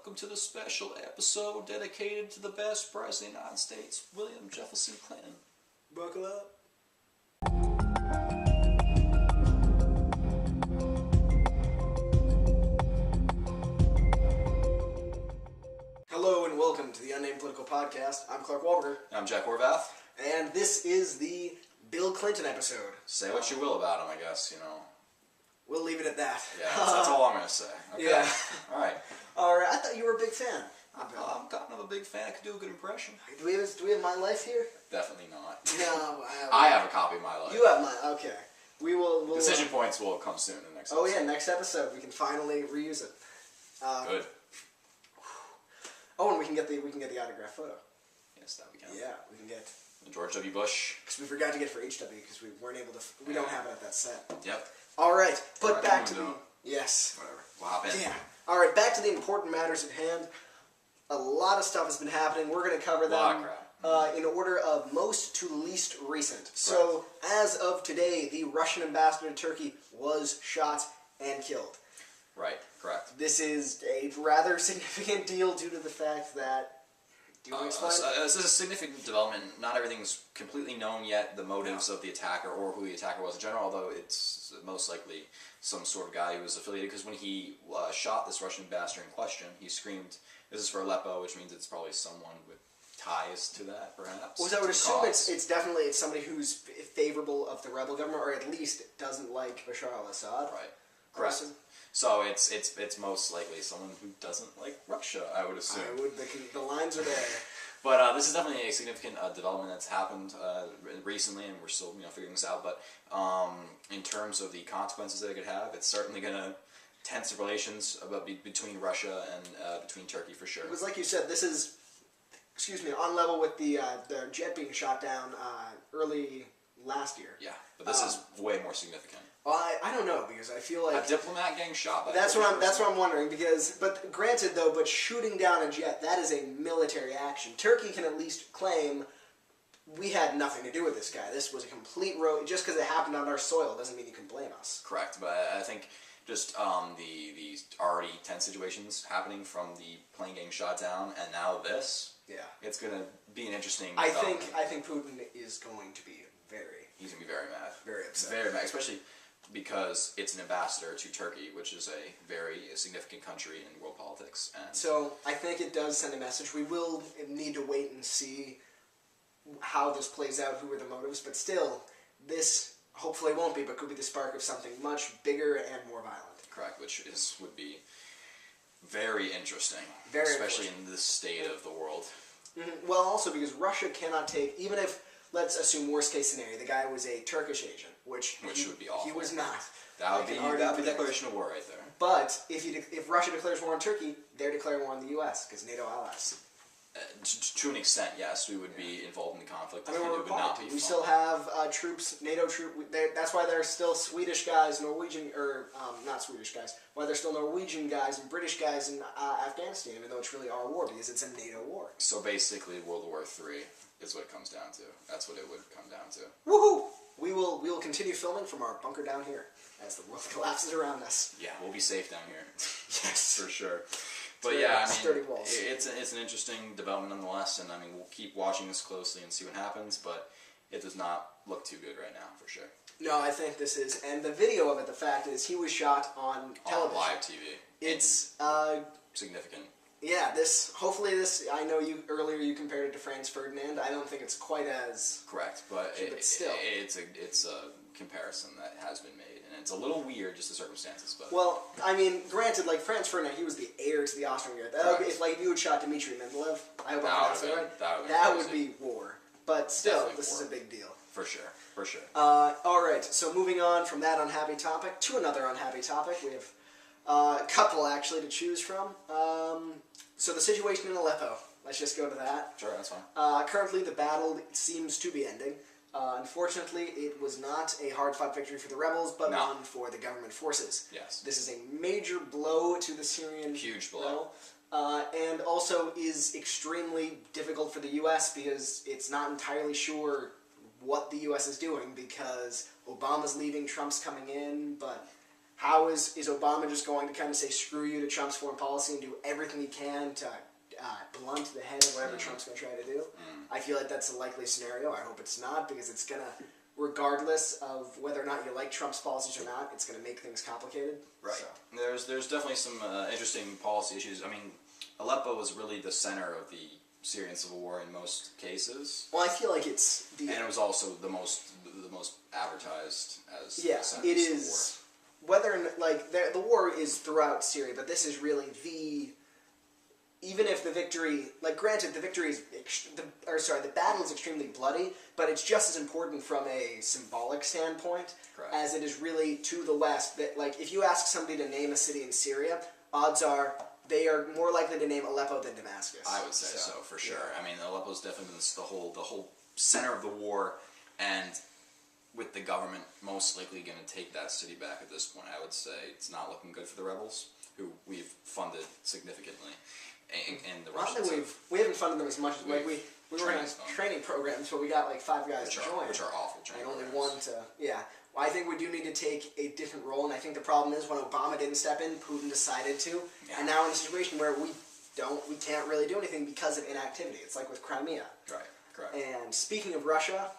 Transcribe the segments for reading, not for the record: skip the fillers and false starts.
welcome to the special episode dedicated to the best president of the United States, William Jefferson Clinton. Buckle up. Hello and welcome to the Unnamed Political Podcast. I'm Clark Walburger. I'm Jack Horvath. And this is the Bill Clinton episode. Say what you will about him, I guess, you know. We'll leave it at that. Yeah, that's all I'm going to say. Okay. Yeah. All right. Alright, I thought you were a big fan. I'm kind of a big fan. I could do a good impression. Do we have My Life here? Definitely not. No. I have a copy of My Life. You have mine. Okay. We'll Decision points will come soon in the next episode. Oh yeah, next episode. We can finally reuse it. Good. Oh, and we can get the autograph photo. Yes, that we can. Yeah, we can get George W. Bush. because we forgot to get for HW because we weren't able to. We don't have it at that set. Yep. All right, but Alright, back to no. the yes. Whatever. We'll hop in. Yeah. All right, back to the important matters at hand. A lot of stuff has been happening. We're going to cover A lot them of crap. in order of most to least recent. So, as of today, the Russian ambassador to Turkey was shot and killed. Right. Correct. This is a rather significant deal due to the fact that. Do you want to explain? This is a significant development. Not everything's completely known yet, the motives of the attacker or who the attacker was in general, although it's most likely some sort of guy who was affiliated, because when he shot this Russian ambassador in question, he screamed, "This is for Aleppo," which means it's probably someone with ties to that, perhaps. Well, so I would assume it's definitely somebody who's favorable of the rebel government, or at least doesn't like Bashar al-Assad. Right. Correct. So it's most likely someone who doesn't like Russia, I would assume. The lines are there. But this is definitely a significant development that's happened recently, and we're still figuring this out. But in terms of the consequences that it could have, it's certainly going to tense the relations between Russia and between Turkey for sure. It was like you said. This is, on level with the jet being shot down early last year. Yeah, but this is way more significant. I don't know, because I feel like a diplomat getting shot by that's what I'm wondering, but granted though, but shooting down a jet, that is a military action. Turkey can at least claim we had nothing to do with this guy. This was a complete road. Just because it happened on our soil doesn't mean you can blame us. Correct, but I think just the already tense situations happening from the plane getting shot down and now this. Yeah, it's going to be an interesting. I think Putin is going to be He's going to be very mad, very upset, very mad, especially because it's an ambassador to Turkey, which is a very significant country in world politics. And so I think it does send a message. We will need to wait and see how this plays out, who are the motives, but still, this hopefully won't be, but could be the spark of something much bigger and more violent. Correct, which would be very interesting, especially in this state of the world. Mm-hmm. Well, also because Russia cannot take, even if, let's assume worst case scenario, the guy was a Turkish agent, which would be awful. He was not. That would be declaration of war right there. But if Russia declares war on Turkey, they're declaring war on the U.S. because NATO allies. To an extent, yes, we would be involved in the conflict. I mean, it would not be we still have troops, NATO troops. That's why there's still Swedish guys, Norwegian, or not Swedish guys. Why there's still Norwegian guys and British guys in Afghanistan, even though it's really our war because it's a NATO war. So basically, World War III is what it comes down to. That's what it would come down to. Woohoo! We will continue filming from our bunker down here as the world collapses around us. Yeah, we'll be safe down here. Yes, for sure. But yeah, I mean, walls. It's an interesting development nonetheless, and I mean, we'll keep watching this closely and see what happens, but it does not look too good right now, for sure. No, I think this is, and the video of it, the fact is, he was shot on television. On live TV. It's, significant. Yeah, hopefully I know earlier you compared it to Franz Ferdinand. I don't think it's quite as... Correct, but still. It's a comparison that has been made, and it's a little weird, just the circumstances, but... Well, I mean, granted, like, Franz Ferdinand, he was the heir to the Austrian Empire. If you had shot Dmitry Mendeleev, I hope I pronounced that right, that would be war. But still, Definitely this is a big deal. For sure, for sure. Alright, so moving on from that unhappy topic to another unhappy topic. We have a couple, actually, to choose from. So the situation in Aleppo, let's just go to that. Sure, that's fine. Currently, the battle seems to be ending. Unfortunately, it was not a hard-fought victory for the rebels, but one for the government forces. Yes. This is a major blow to the Syrian huge blow. And also is extremely difficult for the U.S. because it's not entirely sure what the U.S. is doing because Obama's leaving, Trump's coming in, but How is Obama just going to kind of say screw you to Trump's foreign policy and do everything he can to blunt the head of whatever Trump's going to try to do? I feel like that's a likely scenario. I hope it's not, because it's going to, regardless of whether or not you like Trump's policies or not, it's going to make things complicated. Right. So. There's definitely some interesting policy issues. I mean, Aleppo was really the center of the Syrian civil war in most cases. Well, I feel like it's and it was also the most advertised as yeah, the center it of the is. Whether like the war is throughout Syria, but this is really the. Even if the victory, like granted, the victory is, the battle is extremely bloody, but it's just as important from a symbolic standpoint Correct. as it is really to the west. That like, if you ask somebody to name a city in Syria, odds are they are more likely to name Aleppo than Damascus. I would say so for sure. Yeah. I mean, Aleppo's definitely been the whole center of the war, and with the government most likely going to take that city back at this point, I would say it's not looking good for the rebels, who we've funded significantly. And the Russians we haven't funded them as much as we were in training programs, but we got like 5 guys to join, which are awful training and only programs. 1 to Well, I think we do need to take a different role, and I think the problem is when Obama didn't step in, Putin decided to, and now we're in a situation where we can't really do anything because of inactivity. It's like with Crimea. Right. Correct. And speaking of Russia,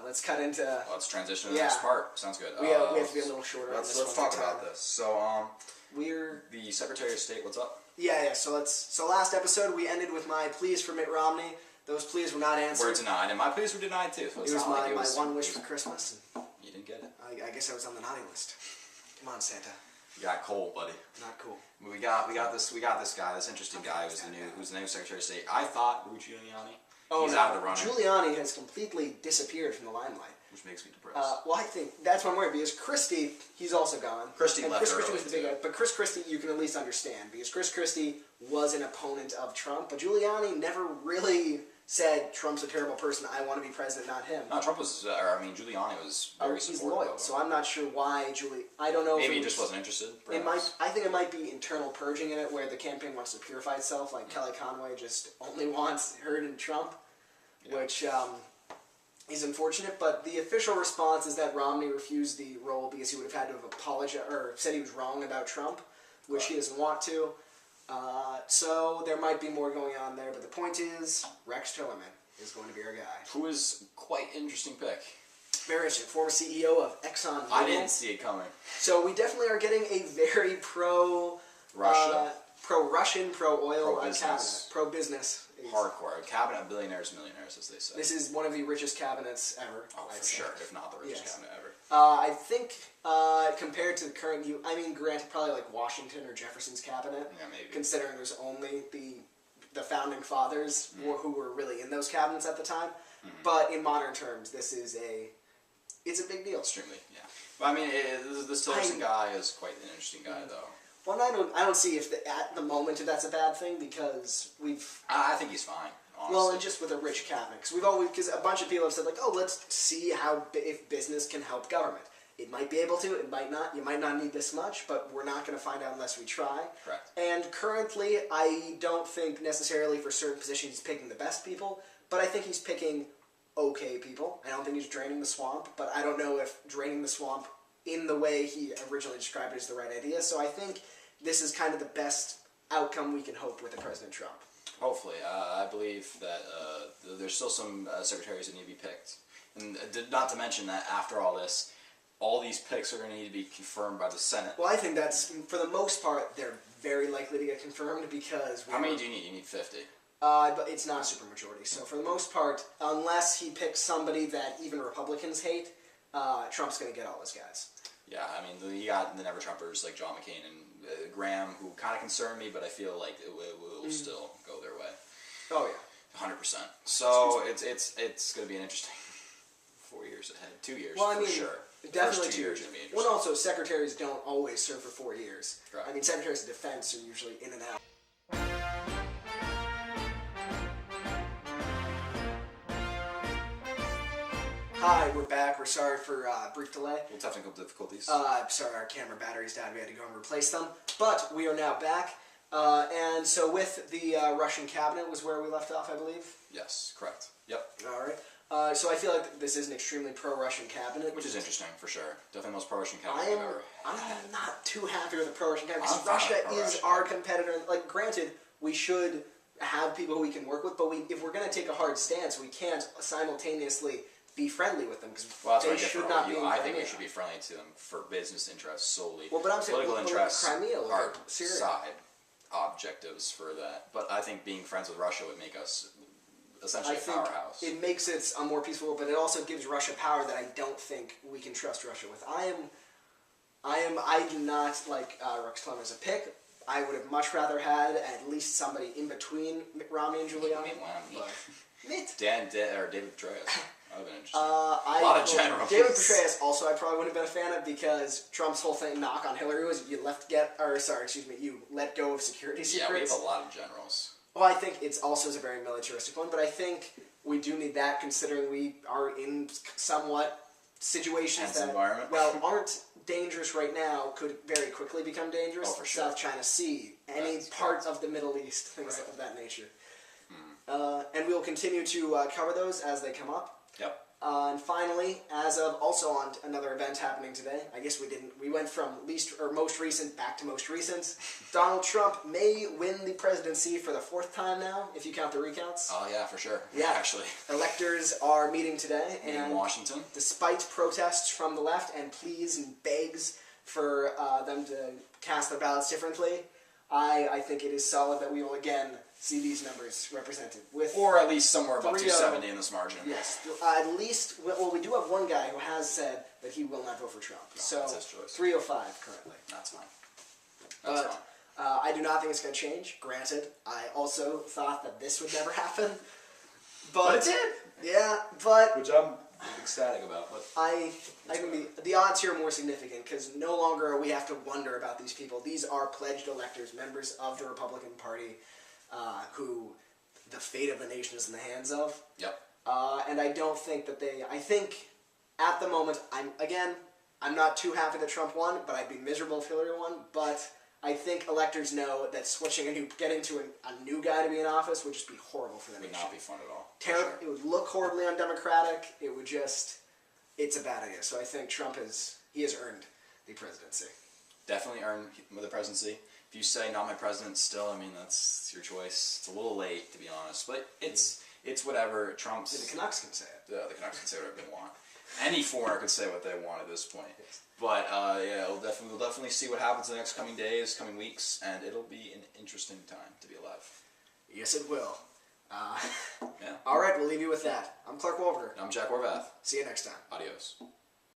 let's cut into. Let's transition to the next part. Sounds good. We have to be a little shorter. Let's talk about this. So, we're the Secretary of State. What's up? Yeah. So last episode we ended with my pleas for Mitt Romney. Those pleas were not answered. Were denied, and my pleas were denied too. So it was my one wish for Christmas. You didn't get it. I guess I was on the naughty list. Come on, Santa. You got cold, buddy. Not cool. We got this guy, this interesting guy who's the new Secretary of State. I thought Rudy Giuliani. He's out of the running. Giuliani has completely disappeared from the limelight. Which makes me depressed. Well, I think that's one worry, because Christie, he's also gone. Christie and left Chris Christie early, was the big guy, but Chris Christie you can at least understand, because Chris Christie was an opponent of Trump, but Giuliani never really said Trump's a terrible person, I want to be president, not him. No, Giuliani was very supportive. He's loyal, so I'm not sure why I don't know. Maybe he just wasn't interested. I think it might be internal purging in it, where the campaign wants to purify itself, like Kelly Conway just only wants her and Trump, which is unfortunate. But the official response is that Romney refused the role because he would have had to have apologized or said he was wrong about Trump, which he doesn't want to. So there might be more going on there, but the point is Rex Tillerman is going to be our guy. Who is quite an interesting pick. Very interesting. Former CEO of Exxon. I didn't see it coming. So we definitely are getting a very pro-Russian, pro-oil cabinet. Pro-business. Hardcore. A cabinet of billionaires, millionaires, as they say. This is one of the richest cabinets ever. Oh, for sure. If not the richest cabinet ever. I think compared to the current, granted, probably like Washington or Jefferson's cabinet. Yeah, maybe. Considering there's only the founding fathers who were really in those cabinets at the time. But in modern terms, it's a big deal. Extremely, yeah. But I mean, this Tillerson guy is quite an interesting guy, though. Well, I don't see if at the moment if that's a bad thing, because I think he's fine. Honestly. Well, and just with a rich cabinet, because a bunch of people have said like, oh, let's see if business can help government. It might be able to, it might not. You might not need this much, but we're not going to find out unless we try. Correct. And currently, I don't think necessarily for certain positions he's picking the best people, but I think he's picking okay people. I don't think he's draining the swamp, but I don't know if draining the swamp in the way he originally described it is the right idea. So I think this is kind of the best outcome we can hope with President Trump. Hopefully. I believe that there's still some secretaries that need to be picked. And not to mention that after all this, all these picks are going to need to be confirmed by the Senate. Well, I think that's, for the most part, they're very likely to get confirmed because... How many do you need? You need 50. But it's not a supermajority. So for the most part, unless he picks somebody that even Republicans hate, Trump's going to get all his guys. Yeah, I mean, you got the Never-Trumpers like John McCain and Graham, who kind of concern me, but I feel like it will still go their way. Oh, yeah. 100%. So it's going to be an interesting 4 years ahead. 2 years, well, I mean, for sure. Definitely First 2 years are going to be interesting. Well, also, secretaries don't always serve for 4 years. Right. I mean, secretaries of defense are usually in and out. Hi, we're back. We're sorry for a brief delay. Technical difficulties. Sorry, our camera batteries died. We had to go and replace them. But we are now back. And so with the Russian cabinet was where we left off, I believe. Yes, correct. Yep. All right. So I feel like this is an extremely pro-Russian cabinet. Which is interesting, for sure. Definitely the most pro-Russian cabinet we've ever I'm had. not too happy with the pro-Russian cabinet, I'm because fine Russia with is pro-Russian our cabinet. competitor. Like, granted, we should have people who we can work with, but if we're going to take a hard stance, we can't simultaneously be friendly with them, because Well, that's they what I get should from not you. be in I Crimea. think we should be friendly to them for business interests solely. Well, but I'm saying political interests Crimea, are Syria. side objectives for that. But I think being friends with Russia would make us essentially I a think powerhouse. it makes it a more peaceful world, but it also gives Russia power that I don't think we can trust Russia with. I do not like Rex Tillerson as a pick. I would have much rather had at least somebody in between Mitt Romney and Giuliani. David Petraeus. That would have been interesting. A lot of generals. David Petraeus also I probably wouldn't have been a fan of, because Trump's whole knock on Hillary was you let go of security secrets. Yeah, we have a lot of generals. Well, I think it's also a very militaristic one, but I think we do need that, considering we are in somewhat situations Tense that, environment. well, aren't dangerous right now, could very quickly become dangerous. Oh, for sure. South China Sea, any part of the Middle East, things of that nature. And we will continue to cover those as they come up. Yep. And finally, as of also on another event happening today, I guess we went from most recent back to most recent. Donald Trump may win the presidency for the 4th time now, if you count the recounts. Oh yeah, for sure. Yeah. Actually. Electors are meeting today, In Washington. despite protests from the left and pleas and begs for them to cast their ballots differently, I think it is solid that we will again see these numbers represented. Or at least somewhere above 3-0. 270 in this margin. Yes, at least. Well, we do have one guy who has said that he will not vote for Trump. No, so that's his choice. 305 currently. That's fine. That's fine. I do not think it's going to change. Granted, I also thought that this would never happen, but it did. Yeah, but Which I'm ecstatic about. But I can be. The odds here are more significant, because no longer we have to wonder about these people. These are pledged electors, members of the Republican Party, who the fate of the nation is in the hands of. Yep. And I don't think that I think at the moment, I'm not too happy that Trump won, but I'd be miserable if Hillary won. But I think electors know that getting to a new guy to be in office would just be horrible for the Would nation. not be fun at all. Terrible. For sure. It would look horribly undemocratic. It would it's a bad idea. So I think Trump has earned the presidency. Definitely earned the presidency. If you say not my president still, I mean, that's your choice. It's a little late, to be honest, but it's whatever. Trump's... The Canucks can say it. Yeah, the Canucks can say whatever they want. Any foreigner could say what they want at this point. Yes. But yeah, we'll definitely see what happens in the next coming days, coming weeks, and it'll be an interesting time to be alive. Yes, it will. Yeah. All right, we'll leave you with that. I'm Clark Walburger. I'm Jack Horvath. See you next time. Adios.